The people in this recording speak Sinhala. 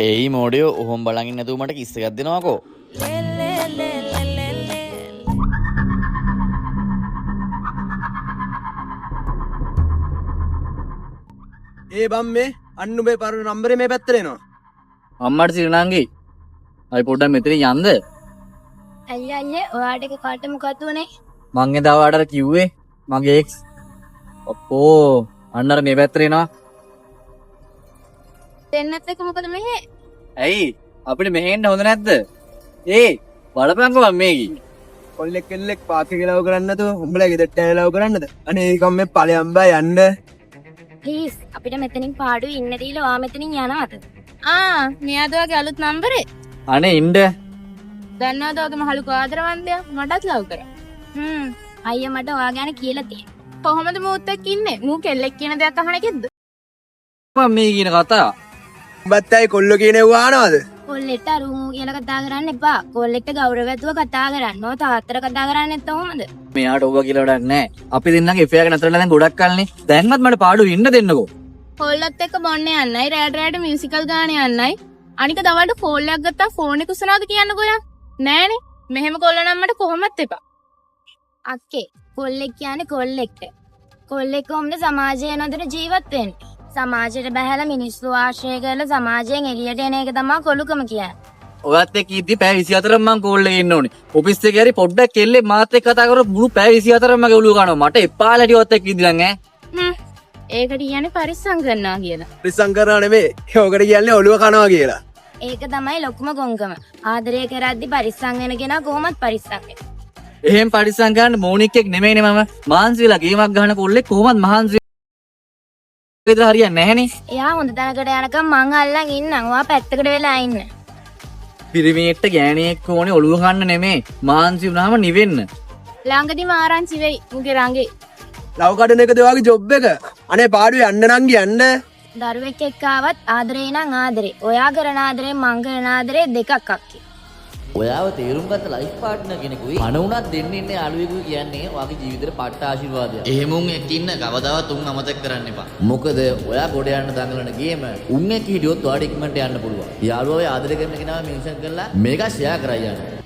ඒයි මෝඩියෝ ඔහොම බලගින් නැතුව මට කිස් එකක් දෙනවකෝ. ඒ බම්මේ අන්න උඹේ පරණ නම්බරේ මේ පැත්තට එනවා. අම්මට සිරණාංගේ. අයි පොඩ්ඩක් මෙතන යන්න. අයියේ ඔයාට එක කාට මොකද උනේ? මං එදා ඔයාලට කිව්වේ මගේ එක්ස්. අප්පෝ අන්නර මේ පැත්තට එනවා. දෙන්නත් එක මොකද මෙහෙ? ඇයි අපිට මෙහෙන්න හොඳ නැද්ද? ඒ බලපංකෝ මම මේකි. කොල්ලෙක් කෙල්ලෙක් පාර්ක් එකේ ලව් කරන්නේ නැතුව උඹලා ගෙදරට ඇවිල්ලා ලව් කරන්නද? අනේ ඒකම මේ ඵලයන් බෑ යන්න. ප්ලීස් අපිට මෙතනින් පාඩුවේ ඉන්න දීලා ඔයා මෙතනින් යනවද? මෙයාද වගේ අලුත් නම්බරේ? අනේ ඉන්න. දන්නවද ඔයාගේ මහලු ආදරවන්තයා මටත් ලව් කරා. අයියා මට ඔයා ගැන කියලා තියෙනවා. කොහොමද මූත් එක්ක ඉන්නේ? මූ කෙල්ලෙක් කියන දෙයක් අහන එකෙක්ද? මම මේ කියන කතාව. උඹත් ඇයි කොල්ලෝ කියනෙව්ව ආනවද? කොල්ලෙක්ට අරුමු කියලා කතා කරන්න එපා. කොල්ලෙක්ට ගෞරවයත්ව කතා කරන්න. ඔය තාත්තට කතා කරන්නේ නැත්නම් කොහොමද? මෙයාට ඕවා කියලා වැඩක් නැහැ. අපි දෙන්නගේ එෆෙයාර් එක නතරලා දැන් ගොඩක් කල්නේ. දැන්වත් මට පාඩුවේ ඉන්න දෙන්නකෝ. කොල්ලත් එක්ක බොන්න යන්නයි, රෑට මියුසිකල් ගාන යන්නයි. අනික දවල්ට ෆෝන් එකක් ගත්තා ෆෝන් එක උසනවාද කියන්නකෝ යා. නෑනේ. මෙහෙම කොල්ල නම් මට කොහොමත් එපා. අක්කේ කොල්ලෙක් කියන්නේ කොල්ලෙක්ට. කොල්ලෙක් කොහොමද සමාජයේ නොදෙන ජීවත් වෙන්නේ? සමාජයට බහැලා මිනිස්සු ආශ්‍රය කරලා සමාජයෙන් එළියට එන එක තමයි කොලුකම කියන්නේ. ඔයත් එක්ක ඉද්දි පැය 24ක් මං කෝල් එකේ ඉන්න ඕනේ. ඔෆිස් එකේ හරි පොඩ්ඩක් කෙල්ලේ මාත් එක්ක කතා කරලා මුළු පැය 24ක් මගේ ඔළුව කනවා. මට එපා ලටිවත් එක්ක ඉඳිලන් ඈ. ඒකට කියන්නේ පරිස්සම් කරනවා කියලා. පරිස්සම් කරනවා නෙමෙයි. ඒකට කියන්නේ ඔළුව කනවා කියලා. ඒක තමයි ලොකුම ගොංකම. ආදරය කරද්දි පරිස්සම් වෙන කෙනා කොහොමත් පරිස්සම් වෙනවා. එහෙම පරිස්සම් ගන්න මෝනික් එක් නෙමෙයිනේ මම. මහන්සිලා ගේමක් ගහන කොල්ලෙක් කොහොමත් මහන්සි විතර හරියන්නේ නැහනේ. එයා හොඳ තැනකට යනකම් මං අල්ලන් ඉන්නම්. ඔයා පැත්තකට වෙලා ඉන්න. පිරිමියෙක්ට ගෑණියෙක් ඕනේ ඔළුව කන්න නෙමෙයි. මහන්සි වුණාම නිවෙන්න. ළඟදිම ආරංචි වෙයි මුගේ රංගේ. ලව් කඩන එකද ඔයාගේ ජොබ් එක? අනේ පාඩුවේ යන්න නම් කියන්න. දරුවෙක් එක්ක ආවත් ආදරේ නම් ආදරේ. ඔයා කරන ආදරේ මං කරන ආදරේ දෙකක් අක්කේ. ඔයාව තේරුම් ගත්ත ලයිෆ් පාර්ට්නර් කෙනෙකුයි පණ උනත් දෙන්න ඉන්නේ යාළුවෙකුයි කියන්නේ ඔයාගේ ජීවිතේට පට්ට ආශිර්වාදයක්. එහෙම උන් එක්ක ඉන්න කවදාවත් උන් අමතක කරන්න එපා. මොකද ඔයා ගොඩ යන්න දඟලන ගේම උන් එක්ක හිටියොත් ඔයාට ඉක්මනට යන්න පුළුවන්. යාළුවෝ ආදරය කරන කෙනාව මෙන්ෂන් කරලා මේක ෂෙයා කරලා යන්න.